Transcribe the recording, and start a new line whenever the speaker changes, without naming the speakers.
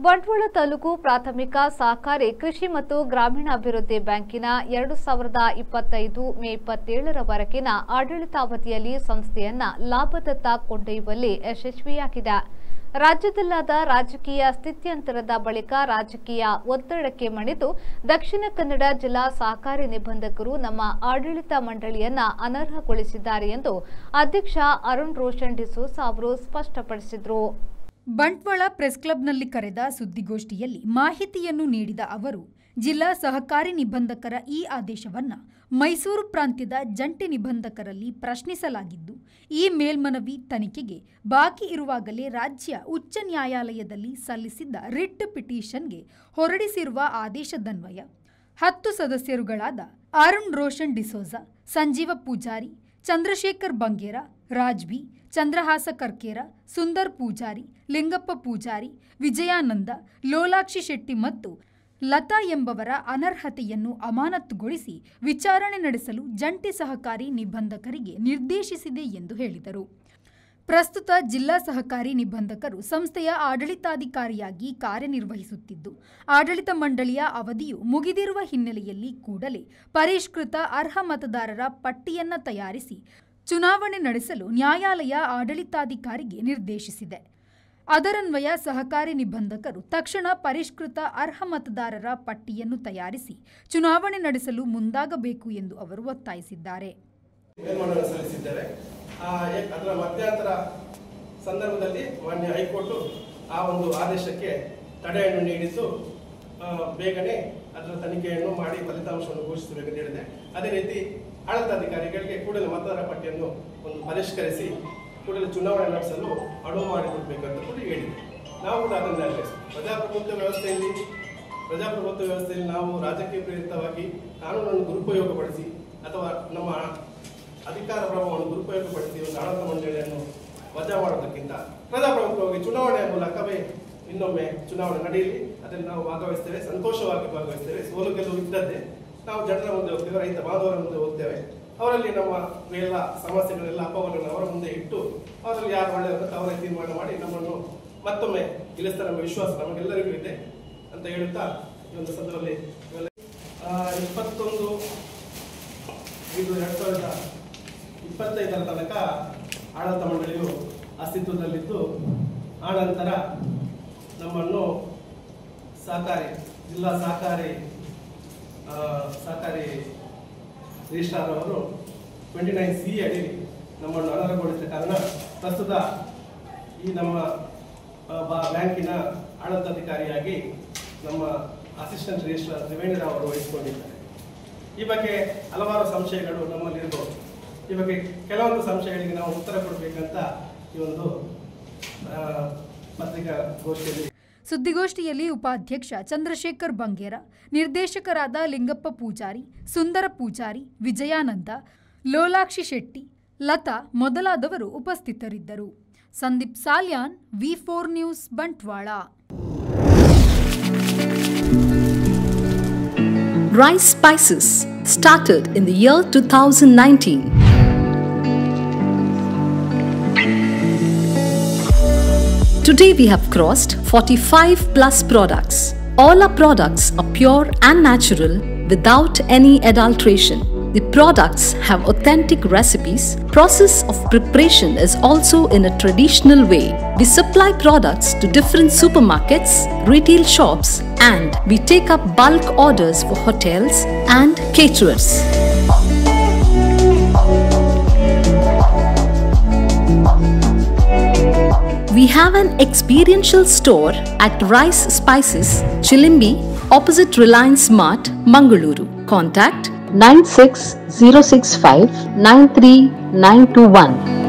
ಬಂಟ್ವಾಳ ತಾಲೂಕು ಪ್ರಾಥಮಿಕ ಸಹಕಾರಿ ಕೃಷಿ ಮತ್ತು ಗ್ರಾಮೀಣಾಭಿವೃದ್ಧಿ ಬ್ಯಾಂಕಿನ 2025 ಮೇ 27ರವರೆಗಿನ ಆಡಳಿತಾವಧಿಯಲ್ಲಿ ಸಂಸ್ಥೆಯನ್ನ ಲಾಭದತ್ತ ಕೊಂಡೊಯ್ಯುವಲ್ಲಿ ಯಶಸ್ವಿಯಾಗಿದೆ. ರಾಜ್ಯದಲ್ಲಾದ ರಾಜಕೀಯ ಸ್ಥಿತ್ಯಂತರದ ಬಳಿಕ ರಾಜಕೀಯ ಒತ್ತಡಕ್ಕೆ ಮಣಿದು ದಕ್ಷಿಣ ಕನ್ನಡ ಜಿಲ್ಲಾ ಸಹಕಾರಿ ನಿಬಂಧಕರು ನಮ್ಮ ಆಡಳಿತ ಮಂಡಳಿಯನ್ನ ಅನರ್ಹಗೊಳಿಸಿದ್ದಾರೆ ಎಂದು ಅಧ್ಯಕ್ಷ ಅರುಣ್ ರೋಷನ್ ಡಿಸೋಜಾ ಅವರು ಸ್ಪಷ್ಟಪಡಿಸಿದರು.
ಬಂಟ್ವಾಳ ಪ್ರೆಸ್ ಕ್ಲಬ್ನಲ್ಲಿ ಕರೆದ ಸುದ್ದಿಗೋಷ್ಠಿಯಲ್ಲಿ ಮಾಹಿತಿಯನ್ನು ನೀಡಿದ ಅವರು, ಜಿಲ್ಲಾ ಸಹಕಾರಿ ನಿಬಂಧಕರ ಈ ಆದೇಶವನ್ನು ಮೈಸೂರು ಪ್ರಾಂತ್ಯದ ಜಂಟಿ ನಿಬಂಧಕರಲ್ಲಿ ಪ್ರಶ್ನಿಸಲಾಗಿದ್ದು, ಈ ಮೇಲ್ಮನವಿ ತನಿಖೆಗೆ ಬಾಕಿ ಇರುವಾಗಲೇ ರಾಜ್ಯ ಉಚ್ಚ ನ್ಯಾಯಾಲಯದಲ್ಲಿ ಸಲ್ಲಿಸಿದ್ದ ರಿಟ್ ಪಿಟಿಷನ್ಗೆ ಹೊರಡಿಸಿರುವ ಆದೇಶದನ್ವಯ 10 ಸದಸ್ಯರುಗಳಾದ ಅರುಣ್ ರೋಷನ್ ಡಿಸೋಜಾ, ಸಂಜೀವ ಪೂಜಾರಿ, ಚಂದ್ರಶೇಖರ್ ಬಂಗೇರ, ರಾಜ್ಬಿ, ಚಂದ್ರಹಾಸ ಕರ್ಕೇರ, ಸುಂದರ್ ಪೂಜಾರಿ, ಲಿಂಗಪ್ಪ ಪೂಜಾರಿ, ವಿಜಯಾನಂದ, ಲೋಲಾಕ್ಷಿ ಶೆಟ್ಟಿ ಮತ್ತು ಲತಾ ಎಂಬವರ ಅನರ್ಹತೆಯನ್ನು ಅಮಾನತುಗೊಳಿಸಿ ವಿಚಾರಣೆ ನಡೆಸಲು ಜಂಟಿ ಸಹಕಾರಿ ನಿಬಂಧಕರಿಗೆ ನಿರ್ದೇಶಿಸಿದೆ ಎಂದು ಹೇಳಿದರು. ಪ್ರಸ್ತುತ ಜಿಲ್ಲಾ ಸಹಕಾರಿ ನಿಬಂಧಕರು ಸಂಸ್ಥೆಯ ಆಡಳಿತಾಧಿಕಾರಿಯಾಗಿ ಕಾರ್ಯನಿರ್ವಹಿಸುತ್ತಿದ್ದು, ಆಡಳಿತ ಮಂಡಳಿಯ ಅವಧಿಯು ಮುಗಿದಿರುವ ಹಿನ್ನೆಲೆಯಲ್ಲಿ ಕೂಡಲೇ ಪರಿಷ್ಕೃತ ಅರ್ಹ ಮತದಾರರ ಪಟ್ಟಿಯನ್ನು ತಯಾರಿಸಿ ಚುನಾವಣೆ ನಡೆಸಲು ನ್ಯಾಯಾಲಯ ಆಡಳಿತಾಧಿಕಾರಿಗೆ ನಿರ್ದೇಶಿಸಿದೆ. ಅದರನ್ವಯ ಸಹಕಾರಿ ನಿಬಂಧಕರು ತಕ್ಷಣ ಪರಿಷ್ಕೃತ ಅರ್ಹ ಮತದಾರರ ಪಟ್ಟಿಯನ್ನು ತಯಾರಿಸಿ ಚುನಾವಣೆ ನಡೆಸಲು ಮುಂದಾಗಬೇಕು ಎಂದು ಅವರು ಒತ್ತಾಯಿಸಿದ್ದಾರೆ.
ಅದರ ಮಧ್ಯಂತರ ಸಂದರ್ಭದಲ್ಲಿ ಮಾನ್ಯ ಹೈಕೋರ್ಟ್ ಆ ಒಂದು ಆದೇಶಕ್ಕೆ ತಡೆಯನ್ನು ನೀಡಿದ್ದು, ಬೇಗನೆ ಅದರ ತನಿಖೆಯನ್ನು ಮಾಡಿ ಫಲಿತಾಂಶವನ್ನು ಘೋಷಿಸಬೇಕೆಂದು ಹೇಳಿದೆ. ಅದೇ ರೀತಿ ಆಡಳಿತಾಧಿಕಾರಿಗಳಿಗೆ ಕೂಡಲೇ ಮತದಾರರ ಪಟ್ಟಿಯನ್ನು ಒಂದು ಪರಿಷ್ಕರಿಸಿ ಕೂಡಲೇ ಚುನಾವಣೆ ನಡೆಸಲು ಅನುವು ಮಾಡಿಕೊಡ್ಬೇಕಂತ ಕೂಡ ಹೇಳಿದೆ. ನಾವು ಕೂಡ ಅದನ್ನು ಪ್ರಜಾಪ್ರಭುತ್ವ ವ್ಯವಸ್ಥೆಯಲ್ಲಿ ನಾವು ರಾಜಕೀಯ ಪ್ರೇರಿತವಾಗಿ ಕಾನೂನನ್ನು ದುರುಪಯೋಗಪಡಿಸಿ ಅಥವಾ ನಮ್ಮ ಅಧಿಕಾರ ಪ್ರಭಾವವನ್ನು ದುರುಪಯೋಗಪಡಿಸಿ ಒಂದು ಆಡಳಿತ ಮಂಡಳಿಯನ್ನು ವಜಾ ಮಾಡೋದಕ್ಕಿಂತ ಪ್ರಜಾಪ್ರಭುತ್ವವಾಗಿ ಚುನಾವಣೆಯ ಮೂಲಕವೇ ಇನ್ನೊಮ್ಮೆ ಚುನಾವಣೆ ನಡೆಯಲಿ, ಅದನ್ನು ನಾವು ಭಾಗವಹಿಸ್ತೇವೆ, ಸಂತೋಷವಾಗಿ ಭಾಗವಹಿಸ್ತೇವೆ. ಸೋಲು ಗೆಲುವು ಇದ್ದದ್ದೇ. ನಾವು ಜನರ ಮುಂದೆ ಹೋಗ್ತೇವೆ, ರೈತ ಬಾಂಧವರ ಮುಂದೆ ಹೋಗ್ತೇವೆ. ಅವರಲ್ಲಿ ನಮ್ಮ ಎಲ್ಲ ಸಮಸ್ಯೆಗಳೆಲ್ಲ ಅಪವನ್ನು ಅವರ ಮುಂದೆ ಇಟ್ಟು ಅವರಲ್ಲಿ ಯಾರು ಒಳ್ಳೆಯದಂತ ಅವರೇ ತೀರ್ಮಾನ ಮಾಡಿ ನಮ್ಮನ್ನು ಮತ್ತೊಮ್ಮೆ ಗೆಲ್ಲಿಸ್ತಾರೆ ನಮ್ಮ ವಿಶ್ವಾಸ ನಮಗೆಲ್ಲರಿಗೂ ಇದೆ ಅಂತ ಹೇಳುತ್ತಾ ಈ ಒಂದು ಸಂದರ್ಭದಲ್ಲಿ 21/5/2025 ತನಕ ಆಡಳಿತ ಮಂಡಳಿಯು ಅಸ್ತಿತ್ವದಲ್ಲಿದ್ದು, ಆನಂತರ ನಮ್ಮನ್ನು ಜಿಲ್ಲಾ ಸಹಕಾರಿ ರಿಜಿಸ್ಟ್ರಾರ್ ಅವರು 29C ಅಡಿ ನಮ್ಮನ್ನು ಅನರ್ಹಗೊಳಿಸಿದ ಕಾರಣ ಪ್ರಸ್ತುತ ಈ ನಮ್ಮ ಬ್ಯಾಂಕಿನ ಆಡಳಿತಾಧಿಕಾರಿಯಾಗಿ ನಮ್ಮ ಅಸಿಸ್ಟೆಂಟ್ ರಿಜಿಸ್ಟ್ರಾರ್ ತ್ರಿವೇಣಿ ರಾವ್ ಅವರು ವಹಿಸಿಕೊಂಡಿದ್ದಾರೆ. ಈ ಬಗ್ಗೆ ಹಲವಾರು ಸಂಶಯಗಳು ನಮ್ಮಲ್ಲಿರಬಹುದು. ಈ ಬಗ್ಗೆ ಕೆಲವೊಂದು ಸಂಶಯಗಳಿಗೆ ನಾವು ಉತ್ತರ ಕೊಡಬೇಕಂತ ಈ ಒಂದು ಪತ್ರಿಕಾಗೋಷ್ಠಿಯಲ್ಲಿ
ಸುದ್ದಿಗೋಷ್ಠಿಯಲ್ಲಿ ಉಪಾಧ್ಯಕ್ಷ ಚಂದ್ರಶೇಖರ್ ಬಂಗೇರ, ನಿರ್ದೇಶಕರಾದ ಲಿಂಗಪ್ಪ ಪೂಜಾರಿ, ಸುಂದರ ಪೂಜಾರಿ, ವಿಜಯಾನಂದ, ಲೋಲಾಕ್ಷಿ ಶೆಟ್ಟಿ, ಲತಾ ಮೊದಲಾದವರು ಉಪಸ್ಥಿತರಿದ್ದರು. Sandeep Salian, V4 news, Bantwal.
Rice Spices started in the year 2019. Today we have crossed 45 plus products. All our products are pure and natural without any adulteration. The products have authentic recipes. Process of preparation is also in a traditional way. We supply products to different supermarkets, retail shops, and we take up bulk orders for hotels and caterers. We have an experiential store at Rice Spices, Chilimbi, opposite Reliance Mart, Mangaluru. Contact
96 065 93921.